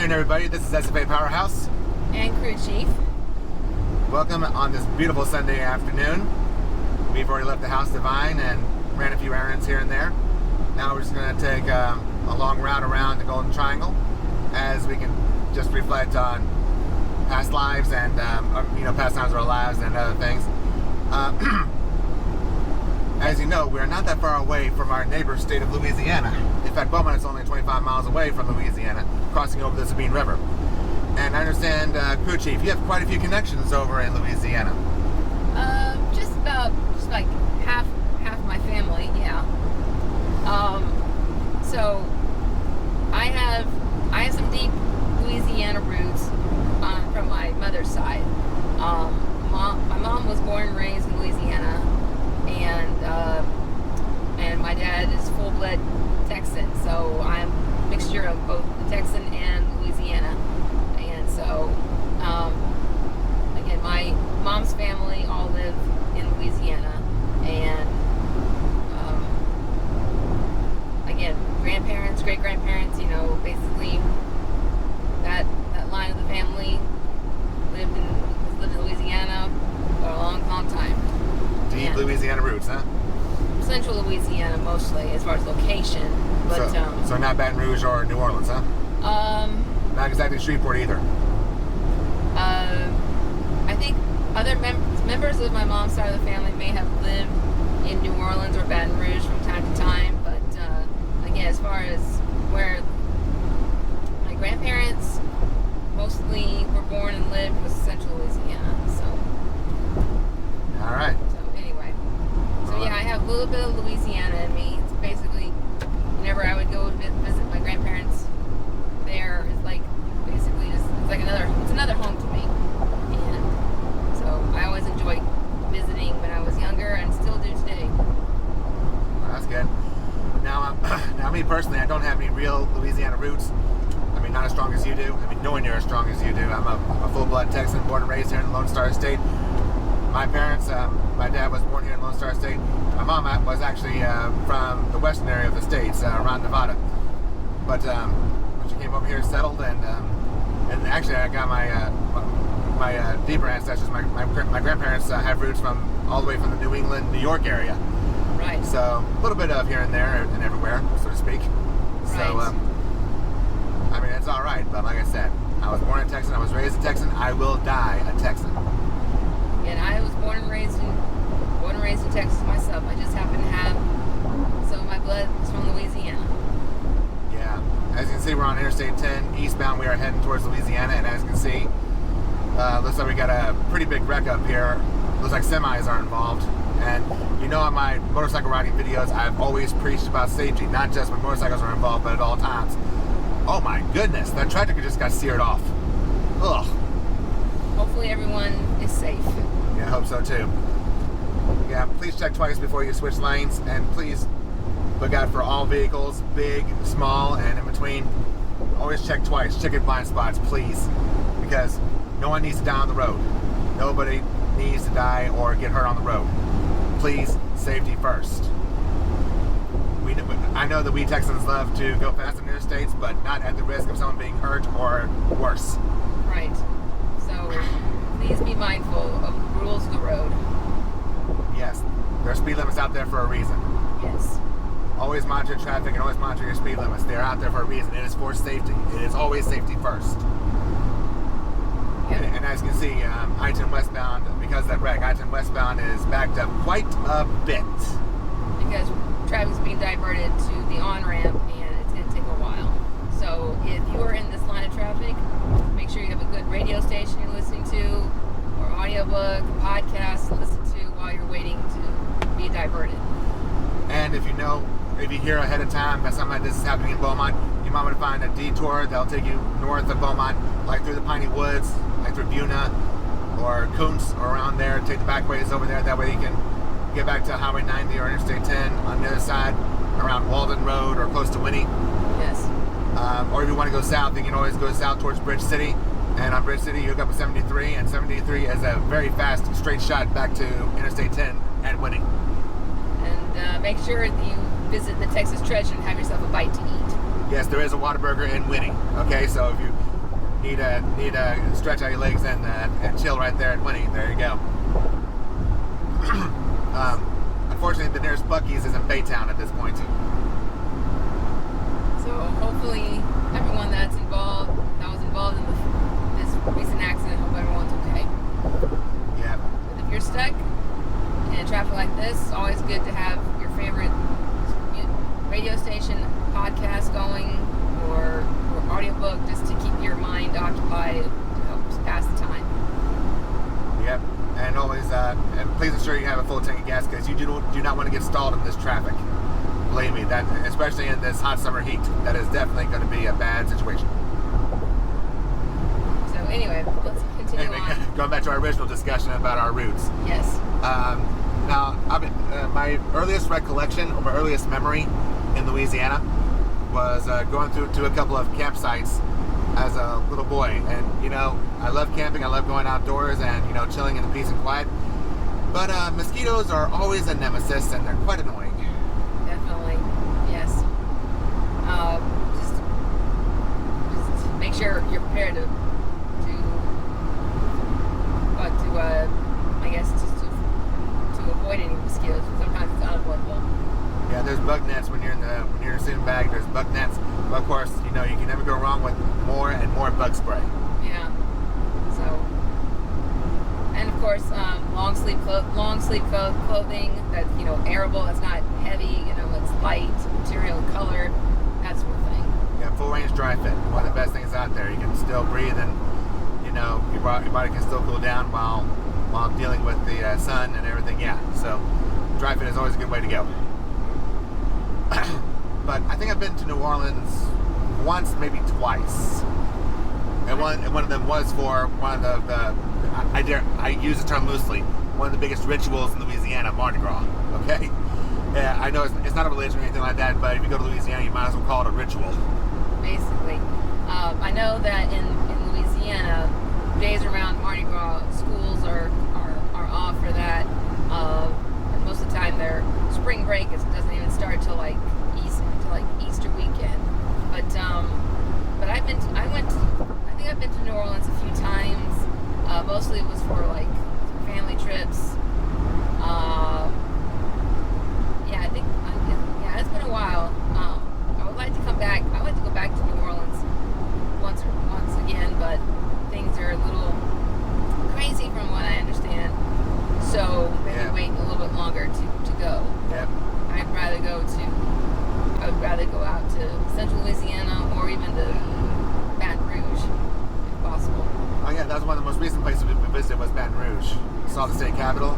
afternoon, everybody. This is SFAPowerhouse and Crew Chief. Welcome on this beautiful Sunday afternoon. We've already left the house Divine and ran a few errands here and there. Now we're just going to take a long route around the Golden Triangle as we can just reflect on past lives and past times of our lives and other things. As you know, we're not that far away from our neighbor state of Louisiana. In fact, Beaumont is only 25 miles away from Louisiana, crossing over the Sabine River. And I understand, Crew Chief, you have quite a few connections over in Louisiana. Just like half my family, yeah. So I have some deep Louisiana roots from my mother's side. My mom was born and raised in Louisiana, and my dad is full-blood Texan, so I'm a mixture of both Texan and Louisiana. And so, again, my mom's family all live in Louisiana, and again, grandparents, great-grandparents, basically that line of the family lived in Louisiana for a long time. Deep Louisiana roots, huh? Central Louisiana mostly, as far as location. But so not Baton Rouge or New Orleans, huh? Not exactly Shreveport either. I think other members of my mom's side of the family may have lived in New Orleans or Baton Rouge from time to time, but again, as far as where my grandparents mostly were born and lived was Central Louisiana. So. All right. So anyway, I have a little bit of Louisiana in me. It's basically whenever I would go visit my grandparents there, it's like basically it's another home to me. And so I always enjoyed visiting when I was younger and still do today. Well, that's good. Now me personally, I don't have any real Louisiana roots. I mean, not as strong as you do. I mean, nowhere near as strong as you do. I'm a full-blood Texan, born and raised here in the Lone Star State. My parents, my dad was born here in Lone Star State. My mom was actually from the western area of the states, around Nevada. But when she came over here, settled, and actually I got my deeper ancestors. My grandparents have roots from all the way from the New England, New York area. Right. So a little bit of here and there and everywhere, so to speak. Right. So I mean, it's all right. But like I said, I was born a Texan. I was raised a Texan. I will die a Texan. And I was born and raised in Texas myself. I just happen to have some of my blood is from Louisiana. Yeah. As you can see, we're on Interstate 10 eastbound. We are heading towards Louisiana, and as you can see, looks like we got a pretty big wreck up here. Looks like semis are involved. And on my motorcycle riding videos, I've always preached about safety, not just when motorcycles are involved, but at all times. Oh my goodness, that tractor just got seared off. Ugh. Hopefully everyone is safe. Yeah, I hope so too. Yeah, please check twice before you switch lanes, and please look out for all vehicles, big, small, and in between. Always check twice. Check your blind spots, please, because no one needs to die on the road. Nobody needs to die or get hurt on the road. Please, safety first. I know that we Texans love to go fast on interstates, but not at the risk of someone being hurt or worse. Right. So please be mindful of the rules of the road. Yes, there are speed limits out there for a reason. Yes. Always monitor traffic and always monitor your speed limits. They're out there for a reason. It is for safety. It is always safety first. Yep. And as you can see, I-10 westbound, because of that wreck, I-10 westbound is backed up quite a bit. Because traffic's being diverted to the on-ramp, and it's going to take a while. So if you are in this line of traffic, make sure you have a good radio station you're listening to, or audiobook, podcast to listen to while you're waiting to be diverted. And if you hear ahead of time that something like this is happening in Beaumont, you might want to find a detour that'll take you north of Beaumont, like through the Piney Woods, like through Beaumont or Kuntz or around there. Take the back ways over there. That way you can get back to Highway 90 or Interstate 10 on the other side, around Walden Road or close to Winnie. Yes. Or if you want to go south, then you can always go south towards Bridge City. And on Bridge City, you hook up with 73, and 73 is a very fast straight shot back to Interstate 10 at Winnie. And make sure that you visit the Texas Treasure and have yourself a bite to eat. Yes, there is a Whataburger in Winnie. Okay, so if you need to stretch out your legs and chill right there at Winnie. There you go. Unfortunately, the nearest Buc-ee's is in Baytown at this point. So hopefully everyone that was involved in this recent accident, hope everyone's okay. Yeah. But if you're stuck in traffic like this, it's always good to have your favorite radio station podcast going or audiobook just to keep your mind occupied to help pass the time. Yep. And always, and please ensure you have a full tank of gas because you do not want to get stalled in this traffic. Believe me, that especially in this hot summer heat, that is definitely going to be a bad situation. So anyway, let's continue on. Going back to our original discussion about our routes. Yes. Now, my earliest recollection or my earliest memory in Louisiana was going through to a couple of campsites as a little boy. And, you know, I love camping. I love going outdoors and, you know, chilling in the peace and quiet. But mosquitoes are always a nemesis and they're quite annoying. Definitely. Yes. Just make sure you're prepared to avoid any mosquitoes. Sometimes it's unavoidable. Yeah, there's bug nets when you're in a sleeping bag. There's bug nets, but of course, you know you can never go wrong with more and more bug spray. Yeah. So, and of course, long sleeve clothing that's airable. That's not heavy. It's light material, color, that sort of thing. Yeah, full range dry fit. One of the best things out there. You can still breathe, and your body can still cool down while dealing with the sun and everything. Yeah, so dry fit is always a good way to go. But I think I've been to New Orleans once, maybe twice, and one of them was for one of the I use the term loosely, one of the biggest rituals in Louisiana, Mardi Gras. Okay, yeah, I know it's not a religion or anything like that, but if you go to Louisiana, you might as well call it a ritual. Basically, I know that in Louisiana, days around Mardi Gras, schools are off for that. And most of the time, their spring break doesn't even start till like Easter weekend. But I think I've been to New Orleans a few times. Mostly it was for like family trips. It's been a while. I would like to come back. I would like to go back to New Orleans once again, but things are a little crazy from what I understand. So maybe wait a little bit longer to go. Yep. I would rather go out to Central Louisiana or even to Baton Rouge, if possible. Oh yeah, that was one of the most recent places we visited was Baton Rouge. Saw the state capitol,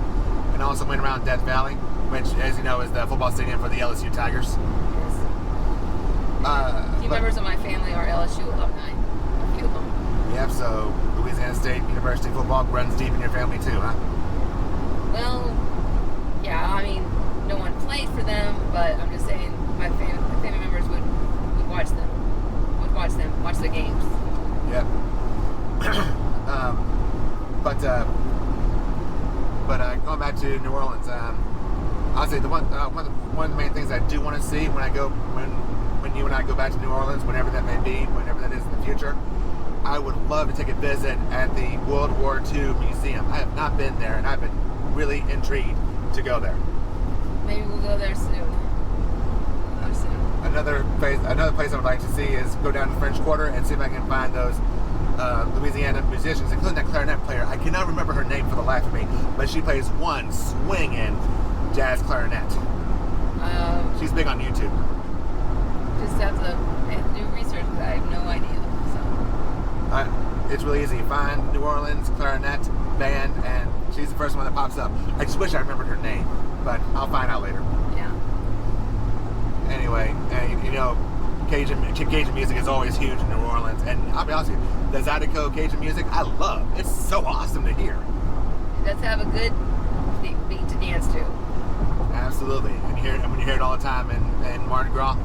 and also went around Death Valley, which, as you know, is the football stadium for the LSU Tigers. Yes. A few members of my family are LSU alumni. A few of them. Yep. So Louisiana State University football runs deep in your family too, huh? Well, yeah. I mean, no one played for them, but I'm just saying my family members would watch them. Watch the games. Yep. But going back to New Orleans, I'll say one of the main things I do want to see when you and I go back to New Orleans, whenever that may be, whenever that is in the future, I would love to take a visit at the World War II Museum. I have not been there, and I've been really intrigued to go there. Maybe we'll go there soon. Another place I would like to see is go down to the French Quarter and see if I can find those Louisiana musicians, including that clarinet player. I cannot remember her name for the life of me, but she plays one swinging jazz clarinet. She's big on YouTube. Just have to do research because I have no idea. So it's really easy. Find New Orleans clarinet band, and she's the first one that pops up. I just wish I remembered her name, but I'll find out later. Yeah. Anyway, Cajun music is always huge in New Orleans, and I'll be honest with you, the Zydeco Cajun music I love. It's so awesome to hear. It does have a good beat to dance to. Absolutely, and when you hear it all the time in Mardi Gras,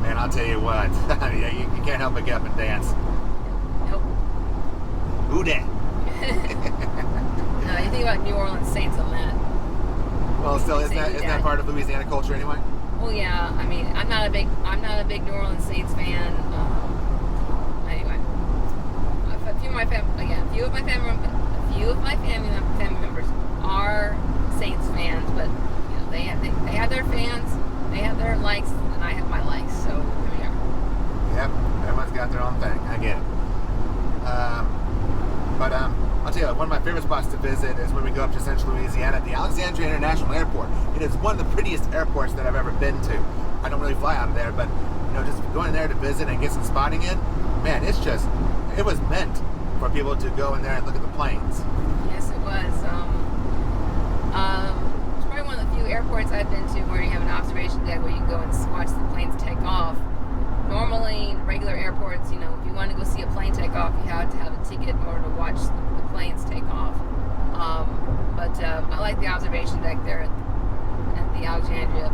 man, I'll tell you what, you can't help but get up and dance. Nope. Who dat? No, you think about New Orleans Saints on that. Well, still, isn't that part of Louisiana culture anyway? Well, yeah. I mean, I'm not a big New Orleans Saints fan. Anyway, few of my family members are Saints fans, but you know they have their fans, they have their likes, and I have my likes. So here we are. Yep, everyone's got their own thing. I get it. But I'll tell you, one of my favorite spots to visit is when we go up to Central Louisiana, the Alexandria International Airport. It is one of the prettiest airports that I've ever been to. I don't really fly out of there, but you know, just going there to visit and get some spotting in, man, it was meant for people to go in there and look at the planes. Yes, it was. It's probably one of the few airports I've been to where you have an observation deck where you can go and watch the planes take off. Normally, in regular airports, you know, if you want to go see a plane take off, you have to have a ticket in order to watch the planes take off. But I like the observation deck there at the Alexandria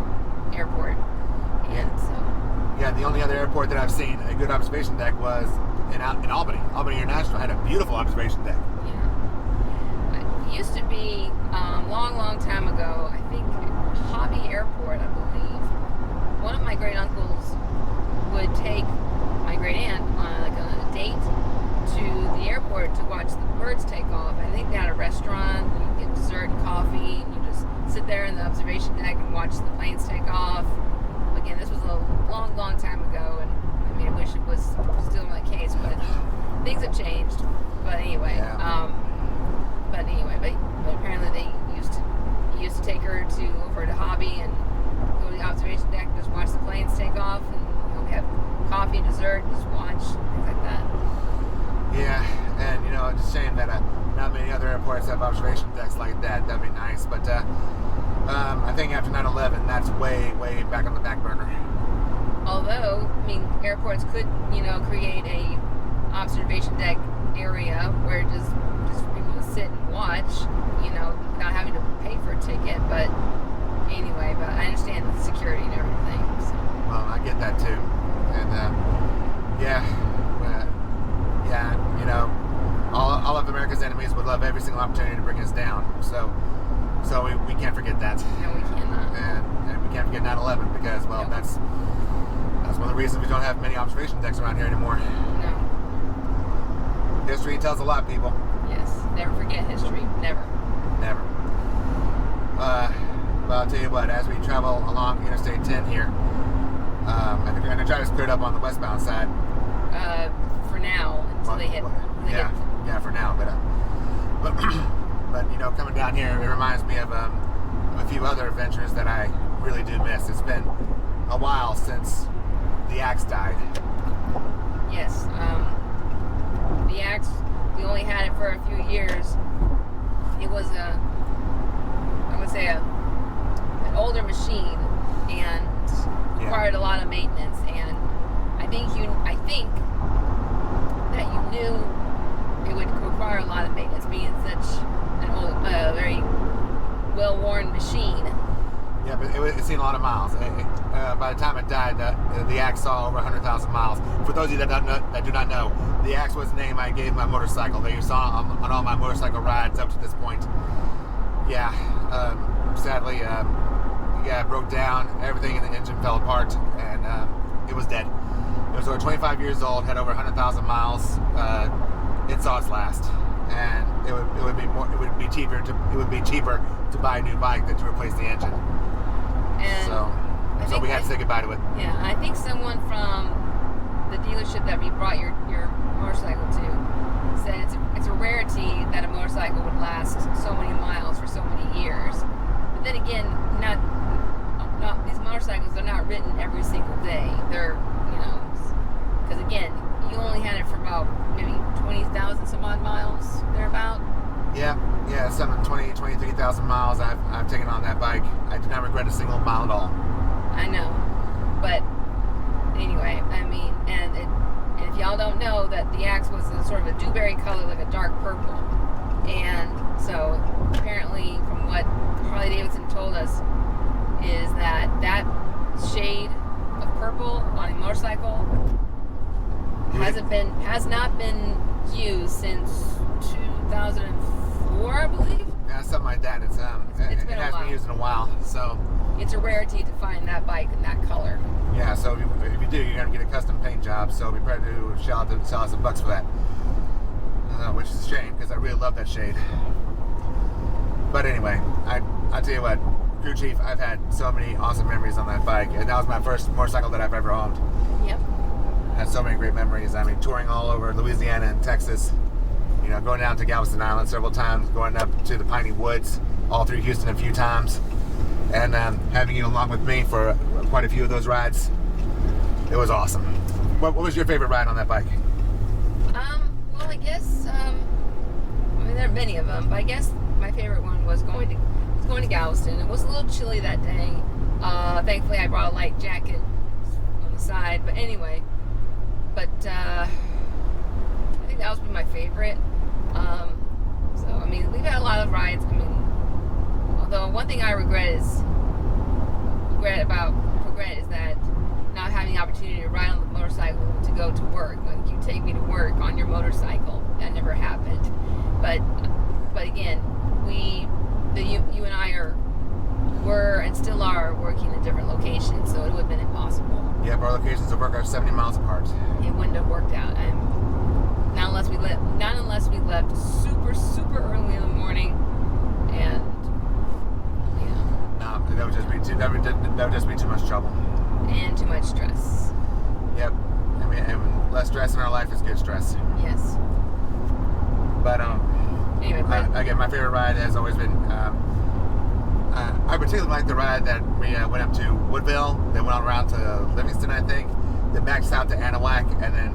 Airport. And so, yeah, the only other airport that I've seen a good observation deck was in Albany. Albany International had a beautiful observation deck. Yeah. It used to be, long time ago, I think Hobby Airport, I believe, one of my great uncles would take my great aunt on a date to the airport to watch the birds take off. I think they had a restaurant, you get dessert and coffee, and you just sit there in the observation deck and watch the planes take off. Again, this was a long time ago, and I mean, I wish it was still my case, but things have changed. But anyway, yeah. but apparently they used to take her over to Hobby and go to the observation deck, just watch the planes take off, and you know, we have coffee and dessert, just watch things like that. Yeah, and you know, it's a shame that not many other airports have observation decks like that. That'd be nice, but I think after 9/11, that's way back on the back burner. Although, I mean, airports could, you know, create a observation deck area where just for people to sit and watch, you know, without having to pay for a ticket. But anyway, but I understand the security and everything. So. Well, I get that too, and yeah, you know, all of America's enemies would love every single opportunity to bring us down. So we can't forget that. No, we cannot. And we can't forget 9/11 because, well, Nope. that's one of the reasons we don't have many observation decks around here anymore. No. History tells a lot, people. Yes. Never forget history. Never. Never. Well, I'll tell you what, as we travel along Interstate 10 here, I think we're going to try to clear it up on the westbound side. For now, until they hit. Yeah, for now. But you know, coming down here, it reminds me of a few other adventures that I really do miss. It's been a while since the Axe died. Yes. The Axe, we only had it for a few years. It was an older machine and required a lot of maintenance. And I think that you knew it would require a lot of maintenance, being such an old, very well-worn machine. Yeah, but it's seen a lot of miles. By the time it died, the Axe saw over 100,000 miles. For those of you that do not know, the Axe was the name I gave my motorcycle that you saw on all my motorcycle rides up to this point. Yeah, sadly, it broke down. Everything in the engine fell apart, and it was dead. It was over 25 years old, had over 100,000 miles. It saw its last, and it would be cheaper to buy a new bike than to replace the engine. And so we had to say goodbye to it. Yeah, I think someone from the dealership that we brought your motorcycle to said it's a rarity that a motorcycle would last so many miles for so many years. But then again, not these motorcycles are not ridden every single day. They're, you know, because again, you only had it for about maybe 20,000 some odd miles thereabout. Yeah, 23,000 miles I've taken on that bike. I do not regret a single mile at all. I know, but anyway, I mean, and if y'all don't know, that the Axe was a sort of a dewberry color, like a dark purple, and so apparently, from what Harley Davidson told us, is that shade of purple on a motorcycle has not been used since 2004, I believe. Yeah, something like that. It has been used in a while, so it's a rarity to find that bike in that color. Yeah, so if you do, you're gonna get a custom paint job. So we probably do sell out some bucks for that. which is a shame because I really love that shade. But anyway, I'll tell you what, Crew Chief, I've had so many awesome memories on that bike, and that was my first motorcycle that I've ever owned. Yep. Had so many great memories. I mean, touring all over Louisiana and Texas, you know, going down to Galveston Island several times, going up to the Piney Woods, all through Houston a few times, and having you along with me for quite a few of those rides. It was awesome. What was your favorite ride on that bike? Well, I guess, I mean, there are many of them, but I guess my favorite one was going to Galveston. It was a little chilly that day. Thankfully, I brought a light jacket on the side, but anyway. But I think that was my favorite. So, I mean, we've had a lot of rides. I mean, although one thing I regret is that not having the opportunity to ride on the motorcycle to go to work. Like, you take me to work on your motorcycle. That never happened. But again, you and I were and still are working in different locations, so it would have been impossible. Yep, our locations of work are 70 miles apart. It wouldn't have worked out. And not unless we left super early in the morning, and no, that would just be too much trouble and too much stress. Yep, I mean, and less stress in our life is good stress. Yes. But anyway, again, my favorite ride has always been. I particularly like the ride that we went up to Woodville, then went on around to Livingston, I think, then back south to Anahuac, and then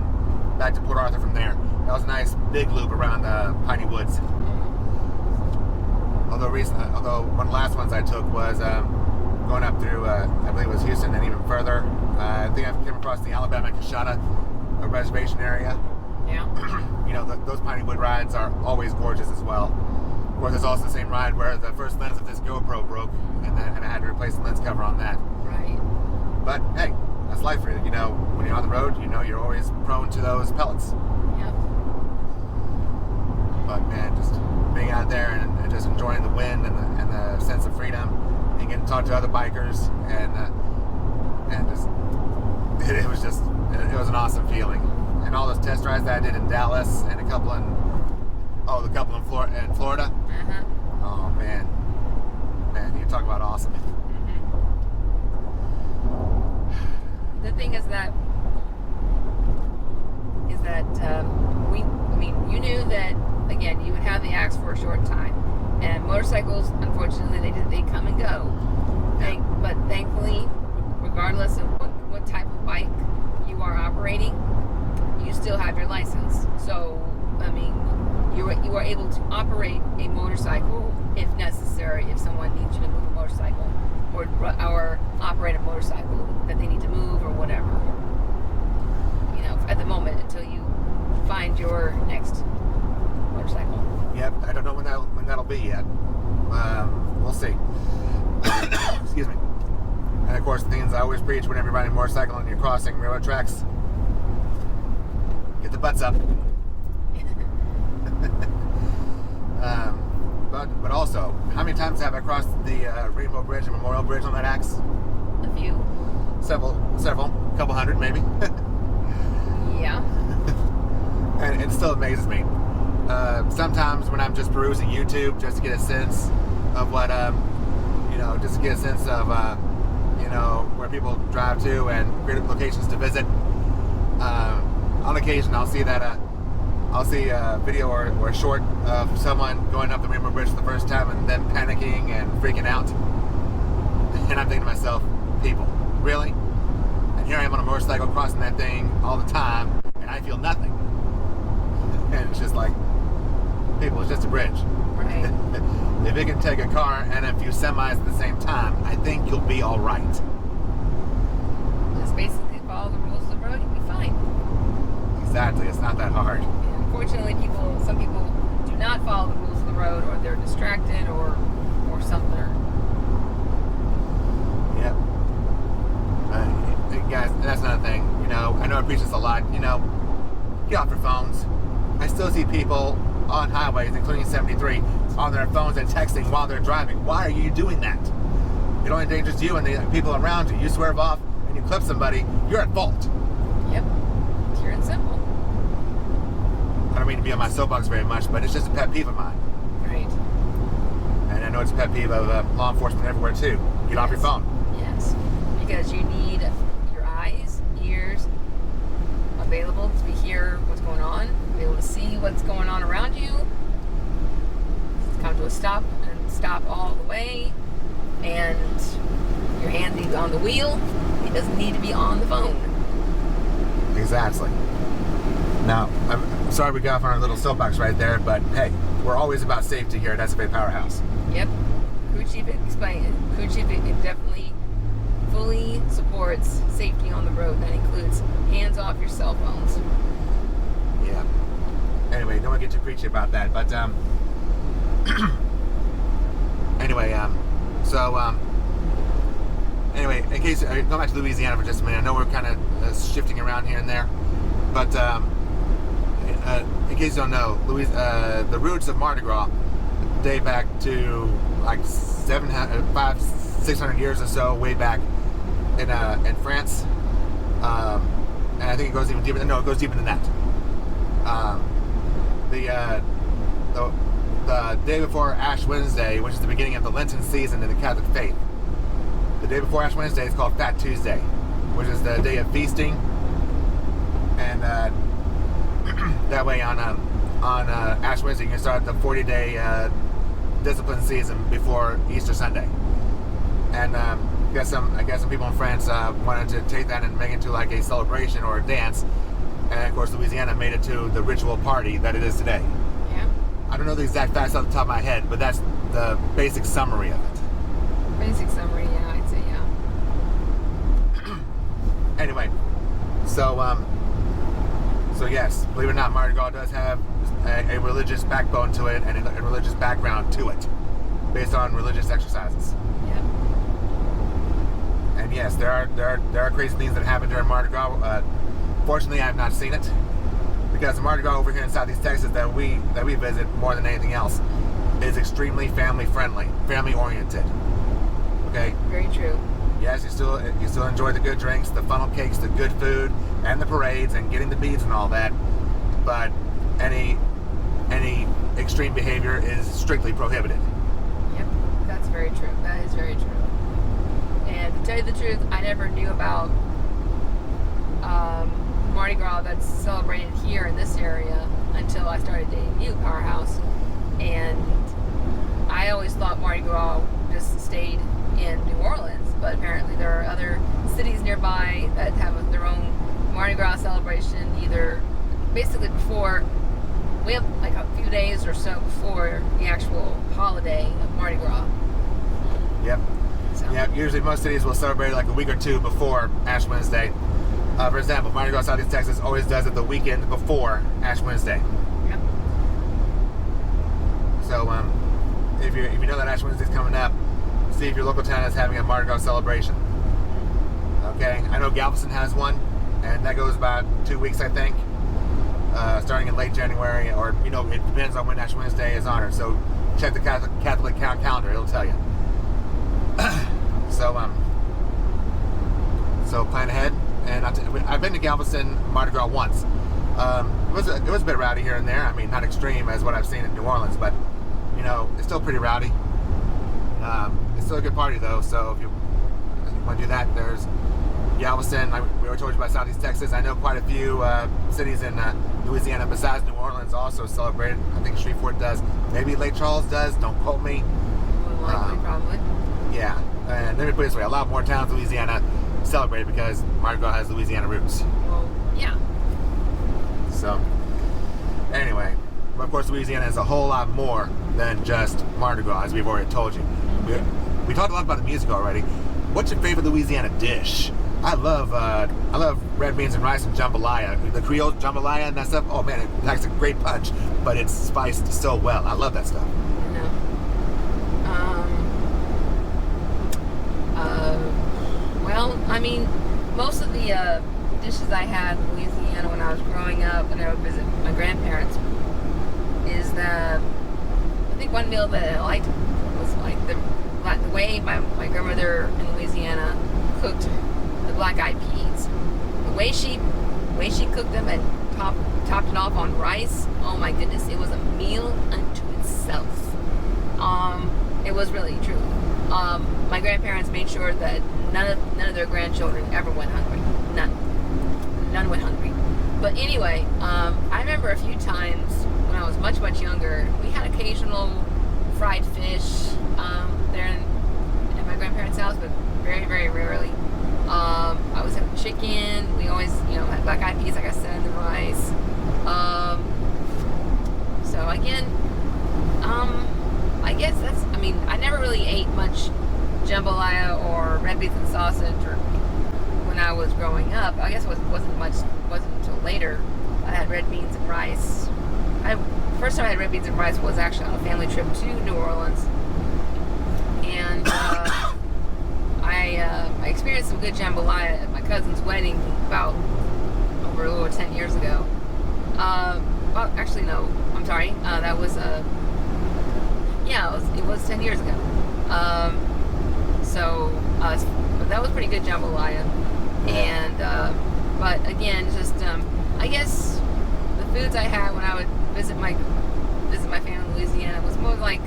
back to Port Arthur from there. That was a nice big loop around Piney Woods. Although one of the last ones I took was going up through, I believe it was Houston and even further. I think I came across the Alabama Coshada reservation area. Yeah. You know, those Piney Wood rides are always gorgeous as well. Of course, there's also the same ride where the first lens of this GoPro broke, and I had to replace the lens cover on that. Right. But hey, that's life for you. You know, when you're on the road, you know you're always prone to those pellets. Yep. But man, just being out there and just enjoying the wind and the sense of freedom, and getting to talk to other bikers, and just it was an awesome feeling. And all those test rides that I did in Dallas and a couple in Florida. Uh-huh. Oh man, you talk about awesome. Mm-hmm. The thing is that you knew that, again, you would have the axe for a short time, and motorcycles, unfortunately, they come and go. Yeah. But thankfully, regardless of what type of bike you are operating, you still have your license. So, I mean, you are able to operate a motorcycle if necessary, if someone needs you to move a motorcycle or operate a motorcycle that they need to move or whatever. You know, at the moment, until you find your next motorcycle. Yep, I don't know when that'll be yet. We'll see. Excuse me. And of course, the things I always preach whenever you're riding a motorcycle and you're crossing railroad tracks: get the butts up. But also, how many times have I crossed the Rainbow Bridge and Memorial Bridge on that axe? A few. Several, a couple hundred maybe. Yeah. And it still amazes me. Sometimes when I'm just perusing YouTube just to get a sense of what, just to get a sense of, where people drive to and great locations to visit. On occasion, I'll see a video or a short of someone going up the Rainbow Bridge for the first time and then panicking and freaking out. And I'm thinking to myself, people, really? And here I am on a motorcycle crossing that thing all the time, and I feel nothing. And it's just like, people, it's just a bridge. Right. If it can take a car and a few semis at the same time, I think you'll be all right. Just basically follow the rules of the road, you'll be fine. Exactly, it's not that hard. Unfortunately, some people do not follow the rules of the road, or they're distracted, or something. Yep. Guys, that's another thing. I know I preach this a lot. Get off your phones. I still see people on highways, including 73, on their phones and texting while they're driving. Why are you doing that? It only endangers you and the people around you. You swerve off and you clip somebody, you're at fault. Yep. Pure and simple. I don't mean to be on my soapbox very much, but it's just a pet peeve of mine. Right. And I know it's a pet peeve of law enforcement everywhere too. Get off your phone. Yes. Because you need your eyes, ears available to hear what's going on, be able to see what's going on around you, come to a stop and stop all the way, and your hand needs on the wheel. It doesn't need to be on the phone. Exactly. Now, I'm sorry we got off on our little soapbox right there, but hey, we're always about safety here at SFAPowerhouse. Yep. Crew Chief explained it. Crew Chief definitely fully supports safety on the road. That includes hands off your cell phones. Yeah. Anyway, don't want to get too preachy about that, but anyway, anyway, in case going back to Louisiana for just a minute, I know we're kind of shifting around here and there, but in case you don't know, the roots of Mardi Gras date back to like 600 years or so, way back in France, and I think it goes even deeper. No, it goes deeper than that. The day before Ash Wednesday, which is the beginning of the Lenten season in the Catholic faith, the day before Ash Wednesday is called Fat Tuesday, which is the day of feasting, and that way on Ash Wednesday you can start the 40-day discipline season before Easter Sunday. And I guess some people in France wanted to take that and make it into like a celebration or a dance, and of course Louisiana made it to the ritual party that it is today. Yeah. I don't know the exact facts off the top of my head, but that's the basic summary of it. Basic summary, yeah, I'd say yeah. Anyway, so yes, believe it or not, Mardi Gras does have a religious backbone to it and a religious background to it, based on religious exercises. Yep. And yes, there are crazy things that happen during Mardi Gras. Fortunately, I have not seen it, because the Mardi Gras over here in Southeast Texas that we visit more than anything else is extremely family friendly, family oriented. Okay. Very true. Yes, you still enjoy the good drinks, the funnel cakes, the good food, and the parades, and getting the beads and all that. But any extreme behavior is strictly prohibited. Yep, that's very true. That is very true. And to tell you the truth, I never knew about Mardi Gras that's celebrated here in this area until I started dating you, Powerhouse. And I always thought Mardi Gras just stayed in New Orleans, but apparently there are other cities nearby that have their own Mardi Gras celebration, either basically before, we have like a few days or so before the actual holiday of Mardi Gras. Yep. So. Yep. Usually most cities will celebrate like a week or two before Ash Wednesday. For example, Mardi Gras Southeast Texas always does it the weekend before Ash Wednesday. Yep. So if you know that Ash Wednesday is coming up, see if your local town is having a Mardi Gras celebration. Okay, I know Galveston has one, and that goes about 2 weeks, I think, starting in late January, or it depends on when Ash Wednesday is honored. So check the Catholic calendar; it'll tell you. So plan ahead. And I've been to Galveston Mardi Gras once. It was a bit rowdy here and there. I mean, not extreme as what I've seen in New Orleans, but it's still pretty rowdy. It's still a good party though. So if you want to do that, there's Galveston. We were told you about Southeast Texas. I know quite a few cities in Louisiana besides New Orleans also celebrate it. I think Shreveport does. Maybe Lake Charles does. Don't quote me. More likely, probably. Yeah. And let me put it this way: a lot more towns in Louisiana celebrate it because Mardi Gras has Louisiana roots. Well, yeah. So, anyway, but of course, Louisiana is a whole lot more than just Mardi Gras, as we've already told you. We talked a lot about the music already. What's your favorite Louisiana dish? I love red beans and rice and jambalaya. The Creole jambalaya and that stuff. Oh man, it packs a great punch, but it's spiced so well. I love that stuff. No. Well, I mean, most of the dishes I had in Louisiana when I was growing up and I would visit my grandparents is I think one meal that I liked was like the way my grandmother in Louisiana cooked the black-eyed peas. The way she cooked them and top topped it off on rice. Oh my goodness, it was a meal unto itself. It was really true. My grandparents made sure that none of their grandchildren ever went hungry. None went hungry. But anyway, I remember a few times when I was much, much younger, we had occasional fried fish there at my grandparents' house, but very, very rarely. I always had chicken. We always, had black eyed peas, like I said, and the rice. So again, I guess I never really ate much jambalaya or red beans and sausage or when I was growing up. I guess it wasn't until later I had red beans and rice. First time I had red beans and rice was actually on a family trip to New Orleans, and I experienced some good jambalaya at my cousin's wedding about over a little over 10 years ago. Well, actually no, I'm sorry. That was it was 10 years ago. So that was pretty good jambalaya, and but again, just I guess the foods I had when I would visit my family in Louisiana was more like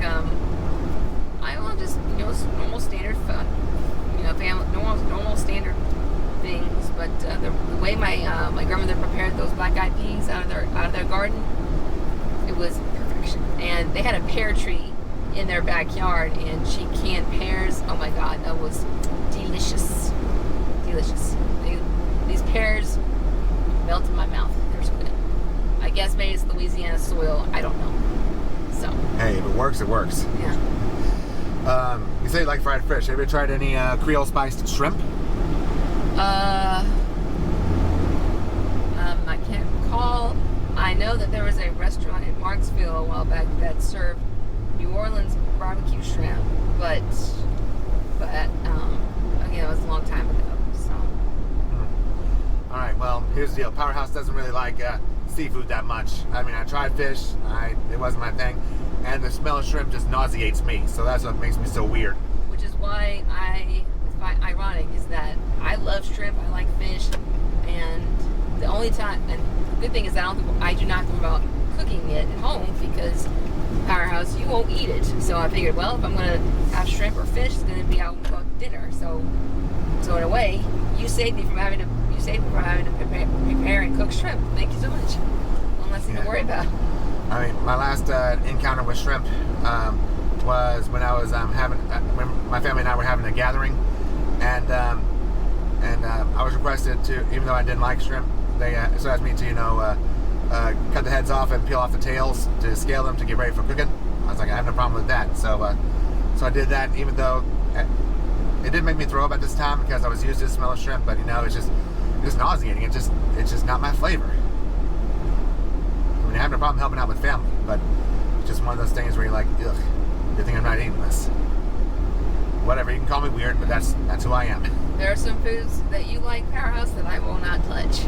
just normal standard fun, normal standard things. But the way my grandmother prepared those black eyed peas out of their garden, it was perfection. And they had a pear tree in their backyard, and she canned pears. Oh my God, that was delicious. These pears melt in my mouth. They're so good. I guess maybe it's Louisiana soil. I don't know. So. Hey, if it works, it works. Yeah. You say you like fried fish. Have you ever tried any Creole spiced shrimp? I can't recall. I know that there was a restaurant in Marksville a while back that served New Orleans barbecue shrimp, but again, it was a long time ago. So. All right. Well, here's the deal. Powerhouse doesn't really like seafood that much. I mean, I tried fish. It wasn't my thing, and the smell of shrimp just nauseates me. So that's what makes me so weird. Which is why it's ironic is that I love shrimp. I like fish, and the only time, and the good thing is that I do not think about cooking it at home because Powerhouse, you won't eat it. So I figured, well, if I'm going to have shrimp or fish, it's going to be out for dinner. So in a way, you saved me from having to prepare and cook shrimp. Thank you so much. One less thing to worry about. I mean, my last encounter with shrimp was when I was when my family and I were having a gathering, and I was requested to, even though I didn't like shrimp, they so asked me to cut the heads off and peel off the tails to scale them to get ready for cooking. I was like, I have no problem with that. So I did that, even though it did make me throw up at this time because I was used to the smell of shrimp. But it's just nauseating. It's just not my flavor. I mean, I have no problem helping out with family, but it's just one of those things where you're like, ugh, good thing I'm not eating this. Whatever, you can call me weird, but that's who I am. There are some foods that you like, Powerhouse, that I will not touch.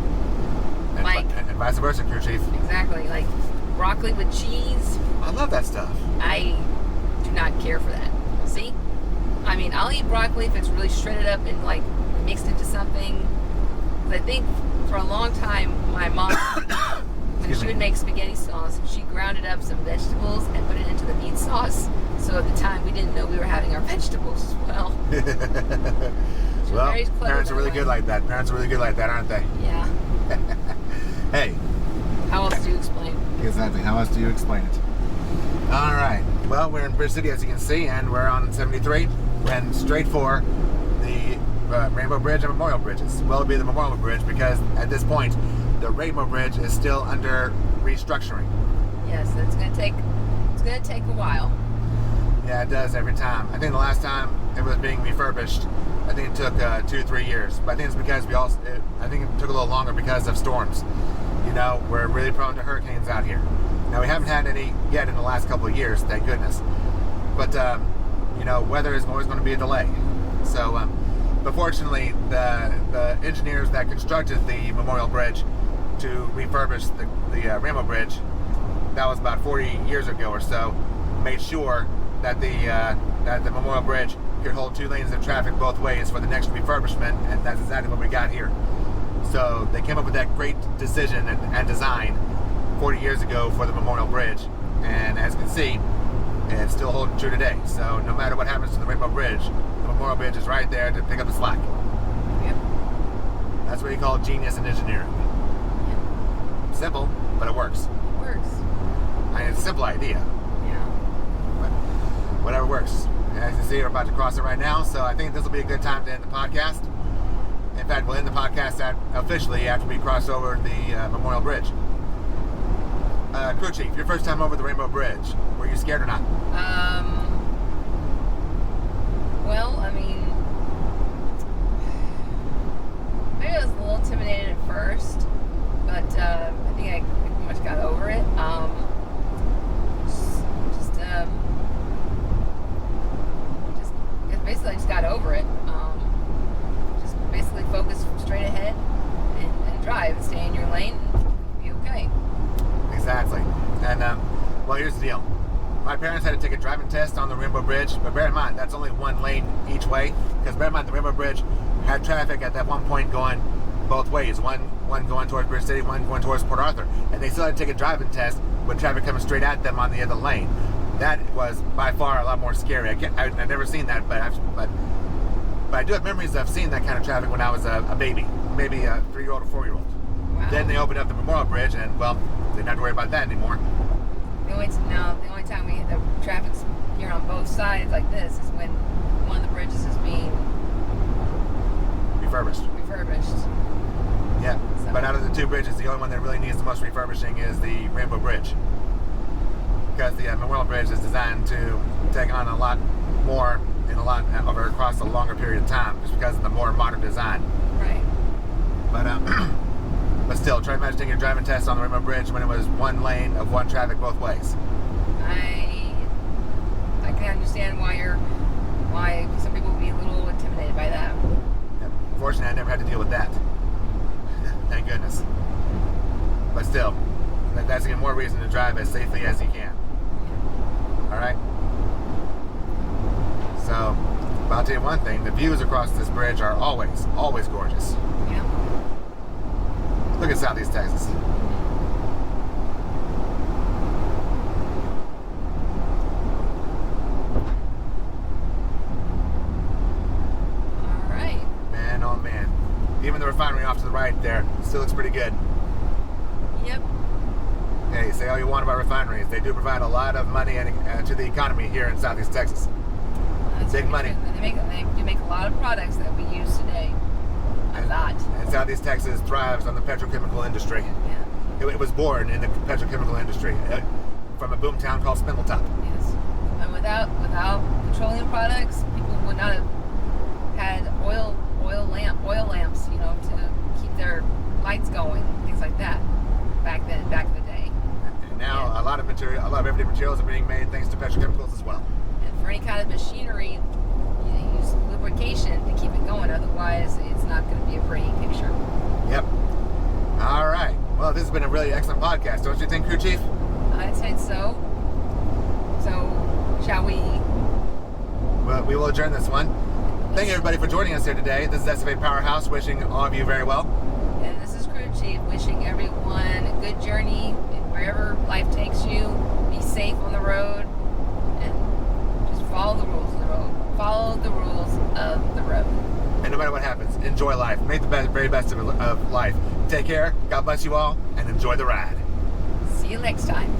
And vice versa, Crew Chief. Exactly, like broccoli with cheese. I love that stuff. I do not care for that. See? I mean, I'll eat broccoli if it's really shredded up and like mixed into something. But I think for a long time, my mom, when she would make spaghetti sauce, she grounded up some vegetables and put it into the meat sauce. So at the time, we didn't know we were having our vegetables as well. Well, parents are really good like that. Parents are really good like that, aren't they? Yeah. Hey. How else do you explain it? Exactly. How else do you explain it? All right. Well, we're in Bridge City, as you can see, and we're on 73. We're heading straight for the Rainbow Bridge and Memorial Bridges. Well, it'll be the Memorial Bridge because at this point, the Rainbow Bridge is still under restructuring. Yes, it's going to take a while. Yeah, it does every time. I think the last time it was being refurbished, I think it took 2-3 years. But I think it's because I think it took a little longer because of storms. We're really prone to hurricanes out here. Now, we haven't had any yet in the last couple of years, thank goodness. But, weather is always going to be a delay. So, but fortunately, the engineers that constructed the Memorial Bridge to refurbish the Rainbow Bridge, that was about 40 years ago or so, made sure that the Memorial Bridge could hold 2 lanes of traffic both ways for the next refurbishment, and that's exactly what we got here. So they came up with that great decision and design 40 years ago for the Memorial Bridge, and as you can see, it's still holding true today. So no matter what happens to the Rainbow Bridge, the Memorial Bridge is right there to pick up the slack. Yep. That's what you call genius in engineering. Yep. Simple, but it works. It works. I mean, it's a simple idea, Yeah. but whatever works. As you see, we're about to cross it right now, so I think this will be a good time to end the podcast. In fact, we'll end the podcast officially after we cross over the Memorial Bridge. Crew Chief, your first time over the Rainbow Bridge, were you scared or not? Well, I mean, maybe I was a little intimidated at first, but I think I pretty much got over it. Basically, I just got over it. Just basically focus straight ahead and drive and stay in your lane and be okay. Exactly. And, well, here's the deal. My parents had to take a driving test on the Rainbow Bridge, but bear in mind, that's only one lane each way, because bear in mind, the Rainbow Bridge had traffic at that one point going both ways, one going towards Bridge City, one going towards Port Arthur, and they still had to take a driving test with traffic coming straight at them on the other lane. That was by far a lot more scary. I've never seen that, but I do have memories of seeing that kind of traffic when I was a baby, maybe a 3-year-old or 4-year-old. Wow. Then they opened up the Memorial Bridge, and well, they didn't have to worry about that anymore. The only time the traffic's here on both sides like this is when one of the bridges is being Refurbished. Yeah, So. but out of the two bridges, the only one that really needs the most refurbishing is the Rainbow Bridge. Because the Memorial Bridge is designed to take on a lot more across a longer period of time, just because of the more modern design. right. But still, try to imagine taking a driving test on the Rainbow Bridge when it was one lane of one traffic both ways. I can understand why some people would be a little intimidated by that. Yep. Fortunately, I never had to deal with that. Thank goodness. But still, that's even more reason to drive as safely as you can. All right. So, but I'll tell you one thing: the views across this bridge are always gorgeous. Yeah. Look at Southeast Texas. All right. Man, oh man. Even the refinery off to the right there still looks pretty good. Yep. Hey, say all you want about refineries. They do provide a lot of money to the economy here in Southeast Texas. That's Big very money. true. They do make a lot of products that we use today. A lot. And Southeast Texas thrives on the petrochemical industry. Yeah. It was born in the petrochemical industry from a boom town called Spindletop. Yes. And without petroleum products, people would not have had oil lamps, to keep their lights going, things like that. Back in the day. And now Yeah. a lot of everyday materials are being made thanks to petrochemicals as well. And for any kind of machinery, you use lubrication to keep it going. Otherwise, it's not going to be a pretty picture. Yep. All right. Well, this has been a really excellent podcast, don't you think, Crew Chief? I'd say so. So, shall we? Well, we will adjourn this one. Thank you, everybody, for joining us here today. This is SFAPowerhouse, wishing all of you very well. And this is Crew Chief, wishing everyone a good journey wherever life takes you. Be safe on the road, and just follow the rules of the road. Follow the rules of the road. And no matter what happens, enjoy life. Make the very best of life. Take care. God bless you all, and enjoy the ride. See you next time.